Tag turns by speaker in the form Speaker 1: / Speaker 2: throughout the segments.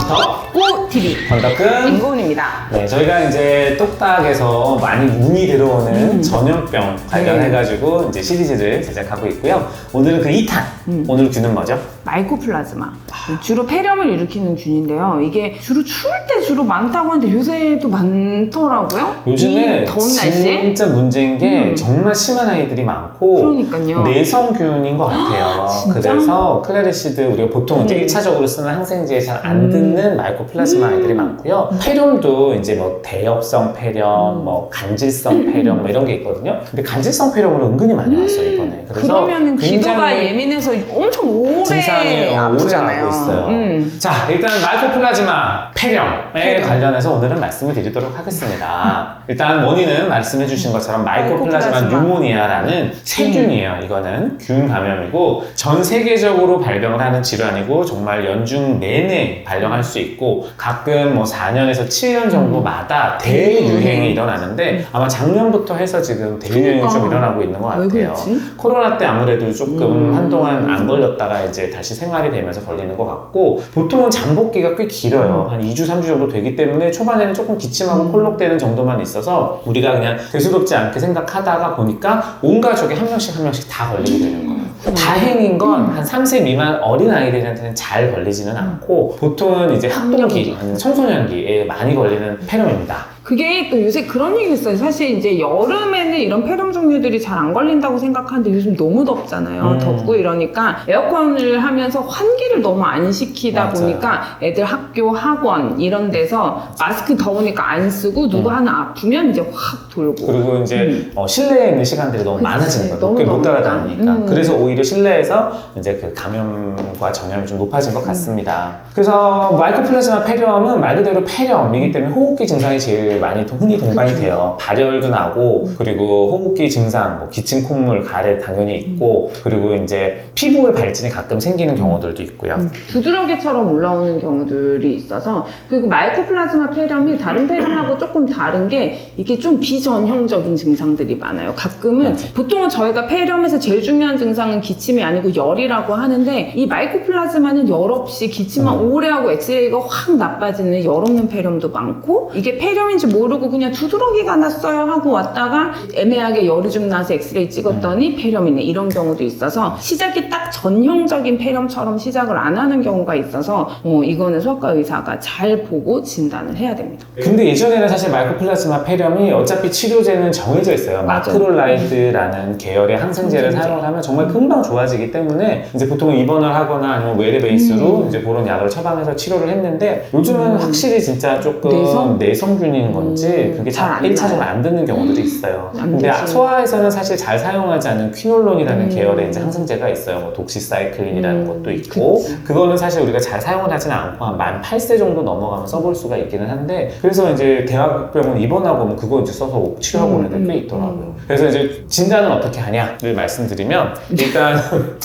Speaker 1: 닥터
Speaker 2: 꿀TV
Speaker 1: 건덕근
Speaker 2: 임고은입니다.
Speaker 1: 네, 저희가 이제 똑딱에서 많이 문의 들어오는 전염병 관련해가지고 이제 시리즈를 제작하고 있고요. 오늘은 그 2탄. 오늘 균은 뭐죠?
Speaker 2: 마이코플라즈마. 주로 폐렴을 일으키는 균인데요. 이게 주로 추울 때 주로 많다고 하는데 요새도 많더라고요.
Speaker 1: 요즘에
Speaker 2: 이 더운 날씨에.
Speaker 1: 진짜 문제인 게 정말 심한 아이들이 많고
Speaker 2: 그러니까요.
Speaker 1: 내성균인 것 같아요.
Speaker 2: 진짜?
Speaker 1: 그래서 클라리시드 우리가 보통 이제 1차적으로 쓰는 항생제에 잘 안 듣는 마이코플라즈마 아이들이 많고요. 폐렴도 이제 뭐 대엽성 폐렴, 뭐 간질성 폐렴 뭐 이런 게 있거든요. 근데 간질성 폐렴으로 은근히 많이 왔어요 이번에. 그래서
Speaker 2: 그러면은 귀도가
Speaker 1: 굉장히
Speaker 2: 예민해서 엄청 오래
Speaker 1: 증상이 오래
Speaker 2: 아프잖아요.
Speaker 1: 나고 있어요. 자, 일단 마이코플라즈마 폐렴에 관련해서 오늘은 말씀을 드리도록 하겠습니다. 일단 원인은 말씀해 주신 것처럼 마이코플라즈마 뉴모니아라는 세균이에요. 이거는 균 감염이고 전 세계적으로 발병을 하는 질환이고 정말 연중 내내 발병할 수 있고 가끔 뭐 4년에서 7년 정도마다 대유행이 일어나는데 아마 작년부터 해서 지금 대유행이 좀 일어나고 있는 것
Speaker 2: 왜
Speaker 1: 같아요.
Speaker 2: 그렇지?
Speaker 1: 코로나 때 아무래도 조금 한동안 안 걸렸다가 이제 다시 생활이 되면서 걸리는 것 같고 보통은 잠복기가 꽤 길어요. 한 2주, 3주 정도 되기 때문에 초반에는 조금 기침하고 콜록대는 정도만 있어서 우리가 그냥 대수롭지 않게 생각하다가 보니까 온 가족이 한 명씩 다 걸리게 되는 거예요. 다행인 건 한 3세 미만 어린 아이들한테는 잘 걸리지는 않고 보통은 이제 학童기, 청소년기에 많이 걸리는 폐렴입니다.
Speaker 2: 그게 또 요새 그런 얘기 있어요. 사실 이제 여름에는 이런 폐렴 종류들이 잘 안 걸린다고 생각하는데 요즘 너무 덥잖아요. 덥고 이러니까 에어컨을 하면서 환기를 너무 안 시키다
Speaker 1: 맞아요.
Speaker 2: 보니까 애들 학교, 학원 이런 데서 마스크 더우니까 안 쓰고 누구 하나 아프면 이제 확 돌고.
Speaker 1: 그리고 이제 실내에 있는 시간들이 너무 많아지는 거예요.
Speaker 2: 너무
Speaker 1: 높게 못
Speaker 2: 더우니까.
Speaker 1: 따라다니니까. 그래서 오히려 실내에서 이제 그 감염과 전염이 좀 높아진 것 같습니다. 그래서 마이코플라즈마 폐렴은 말 그대로 폐렴이기 때문에 호흡기 증상이 제일 많이 흔히 동반이 돼요. 발열도 나고 그리고 호흡기 증상, 뭐 기침, 콧물, 가래 당연히 있고 그리고 이제 피부의 발진이 가끔 생기는 경우들도 있고요.
Speaker 2: 부드러기처럼 올라오는 경우들이 있어서 그리고 마이코플라즈마 폐렴이 다른 폐렴하고 조금 다른 게 이게 좀 비전형적인 증상들이 많아요. 가끔은 보통은 저희가 폐렴에서 제일 중요한 증상은 기침이 아니고 열이라고 하는데 이 마이코플라즈마는 열 없이 기침만 오래 하고 엑스레이가 확 나빠지는 열 없는 폐렴도 많고 이게 폐렴인지 모르고 그냥 두드러기가 났어요 하고 왔다가 애매하게 열이 좀 나서 엑스레이 찍었더니 폐렴이네 이런 경우도 있어서 시작이 딱 전형적인 폐렴처럼 시작을 안 하는 경우가 있어서 이거는 소아과 의사가 잘 보고 진단을 해야 됩니다.
Speaker 1: 근데 예전에는 사실 마이코플라즈마 폐렴이 어차피 치료제는 정해져 있어요. 마크롤라이드라는 계열의 항생제를 사용을 하면 정말 금방 좋아지기 때문에 이제 보통 입원을 하거나 아니면 외래 베이스로 이제 그런 약을 처방해서 치료를 했는데 요즘은 확실히 진짜 조금 내성균인 건지 그게 잘 1차적으로 안 듣는 경우들이 있어요. 근데 소아에서는 사실 잘 사용하지 않는 퀴놀론이라는 계열의 이제 항생제가 있어요. 뭐 독시사이클린이라는 것도 있고 그거는 사실 우리가 잘 사용을 하지는 않고 한 만 8세 정도 넘어가면 써볼 수가 있기는 한데 그래서 이제 대학병원 입원하고 뭐 그거 이제 써서 치료하고 오는 애들 꽤 있더라고요. 그래서 이제 진단은 어떻게 하냐를 말씀드리면 일단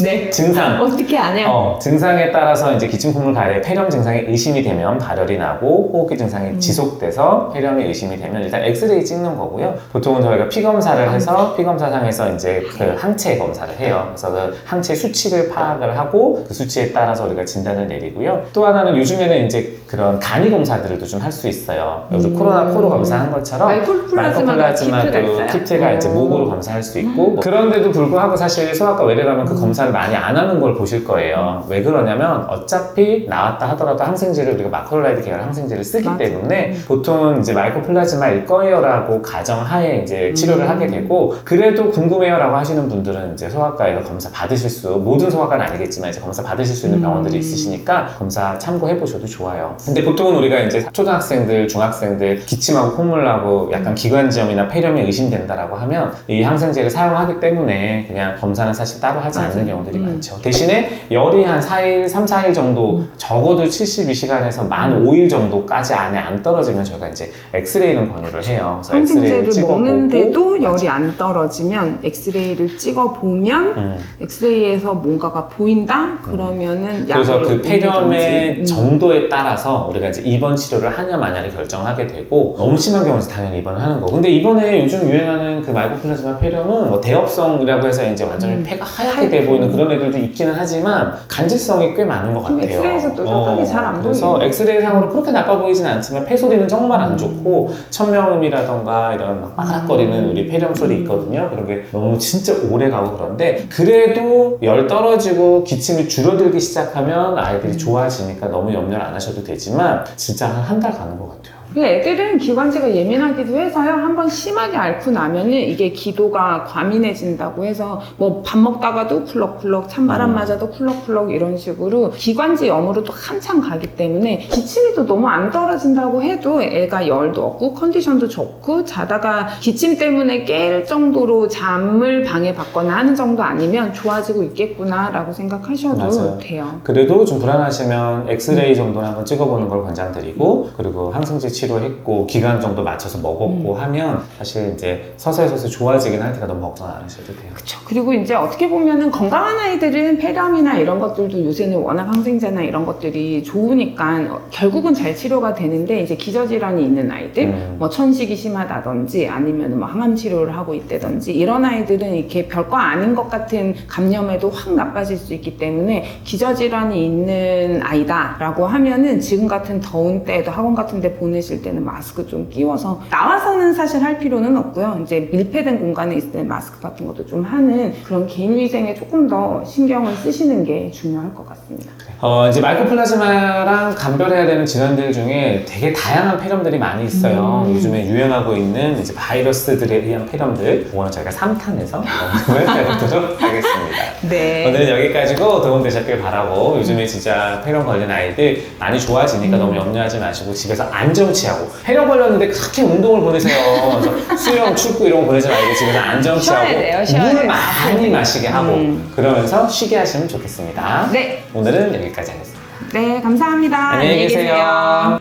Speaker 2: 네.
Speaker 1: 증상
Speaker 2: 어떻게 안 해요?
Speaker 1: 증상에 따라서 이제 기침, 콧물, 가래, 폐렴 증상이 의심이 되면 발열이 나고 호흡기 증상이 지속돼서 폐렴이 의심이 되면 일단 엑스레이 찍는 거고요. 보통은 저희가 피 검사를 해서 피 검사상에서 이제 그 항체 검사를 해요. 그래서 그 항체 수치를 파악을 하고 그 수치에 따라서 우리가 진단을 내리고요. 또 하나는 요즘에는 이제 그런 간이 검사들도 좀 할 수 있어요. 요즘 코로나 코로 검사한 것처럼 마이코플라즈마도 키트가 이제 목으로 검사할 수 있고 그런데도 불구하고 사실 소아과 외래 가면 그 검사를 많이 안 하는 걸 보실 거예요. 왜 그러냐면 어차피 나왔다 하더라도 항생제를 우리가 마크롤라이드 계열 항생제를 쓰기 때문에 보통은 이제 마이코플라즈마일 거예요라고 가정하에 이제 치료를 하게 되고 그래도 궁금해요라고 하시는 분들은 이제 소아과에서 검사 받으실 수 모든 소아과는 아니겠지만 이제 검사 받으실 수 있는 병원들이 있으시니까 검사 참고해 보셔도 좋아요. 근데 보통은 우리가 이제 초등학생들, 중학생들 기침하고 콧물나고 약간 기관지염이나 폐렴이 의심된다라고 하면 이 항생제를 사용하기 때문에 그냥 검사는 사실 따로 하지 않는 경우들이 많죠. 대신에 열이 한 4일, 3, 4일 정도 적어도 72시간에서 만 5일 정도까지 안에 안 떨어지면 저희가 이제 엑스레이는 권유를 해요. 그래서
Speaker 2: 항생제를
Speaker 1: 찍어보고
Speaker 2: 먹는데도 열이 안 떨어지면 엑스레이를 찍어보면 엑스레이에서 뭔가가 보인다? 그러면은
Speaker 1: 그래서
Speaker 2: 약을
Speaker 1: 그 폐렴의
Speaker 2: 옮기든지.
Speaker 1: 정도에 따라서 우리가 이제 입원 치료를 하냐 마냐를 결정하게 되고 너무 심한 경우는 당연히 입원을 하는 거고 근데 이번에 요즘 유행하는 그 마이코플라즈마 폐렴은 뭐 대엽성이라고 해서 이제 완전히 폐가 하얗게 돼 보이는 그런 애들도 있기는 하지만 간질성이 꽤 많은 것 같아요.
Speaker 2: 엑스레이에서 또 효과가 잘 안
Speaker 1: 그래서
Speaker 2: 보이네요.
Speaker 1: 엑스레이 상으로 그렇게 나빠 보이지는 않지만 폐 소리는 정말 안 좋고 천명음이라던가 이런 막 빠락거리는 우리 폐렴 소리 있거든요. 그런 게 너무 진짜 오래 가고 그런데 그래도 열 떨어지고 기침이 줄어들기 시작하면 아이들이 좋아지니까 너무 염려를 안 하셔도 되지만 진짜 한 달 가는 것 같아요.
Speaker 2: 애들은 기관지가 예민하기도 해서요. 한번 심하게 앓고 나면은 이게 기도가 과민해진다고 해서 뭐 밥 먹다가도 쿨럭쿨럭 찬바람 맞아도 쿨럭쿨럭 이런 식으로 기관지 염으로 또 한참 가기 때문에 기침이 또 너무 안 떨어진다고 해도 애가 열도 없고 컨디션도 좋고 자다가 기침 때문에 깰 정도로 잠을 방해받거나 하는 정도 아니면 좋아지고 있겠구나라고 생각하셔도
Speaker 1: 맞아요.
Speaker 2: 돼요.
Speaker 1: 그래도 좀 불안하시면 엑스레이 정도는 한번 찍어보는 걸 권장드리고 그리고 항생제 치료했고 기간 정도 맞춰서 먹었고 하면 사실 이제 서서히 좋아지긴 할 테니까 너무 걱정 안 하셔도 돼요.
Speaker 2: 그렇죠. 그리고 이제 어떻게 보면은 건강한 아이들은 폐렴이나 이런 것들도 요새는 워낙 항생제나 이런 것들이 좋으니까 결국은 잘 치료가 되는데 이제 기저질환이 있는 아이들, 뭐 천식이 심하다든지 아니면 뭐 항암 치료를 하고 있다든지 이런 아이들은 이렇게 별거 아닌 것 같은 감염에도 확 나빠질 수 있기 때문에 기저질환이 있는 아이다라고 하면은 지금 같은 더운 때에도 학원 같은 데 보내실 때는 마스크 좀 끼워서 나와서는 사실 할 필요는 없고요. 이제 밀폐된 공간에 있을 때 마스크 같은 것도 좀 하는 그런 개인위생에 조금 더 신경을 쓰시는 게 중요할 것 같습니다.
Speaker 1: 이제 마이코플라즈마랑 감별해야 되는 질환들 중에 되게 다양한 폐렴들이 많이 있어요. 요즘에 유행하고 있는 이제 바이러스들에 의한 폐렴들, 오늘 저희가 3탄에서 언급을 해보도록 하겠습니다.
Speaker 2: 네.
Speaker 1: 오늘은 여기까지고 도움되셨길 바라고 요즘에 진짜 폐렴 걸린 아이들 많이 좋아지니까 너무 염려하지 마시고 집에서 안정 취하고 폐렴 걸렸는데 그렇게 운동을 보내세요. 그래서 수영, 축구 이런 거 보내지 말고 집에서 안정 취하고
Speaker 2: 쉬어야
Speaker 1: 물
Speaker 2: 돼요.
Speaker 1: 많이 마시게 하고 그러면서 쉬게 하시면 좋겠습니다.
Speaker 2: 네.
Speaker 1: 오늘은 여기까지 하겠습니다.
Speaker 2: 네, 감사합니다.
Speaker 1: 안녕히 계세요.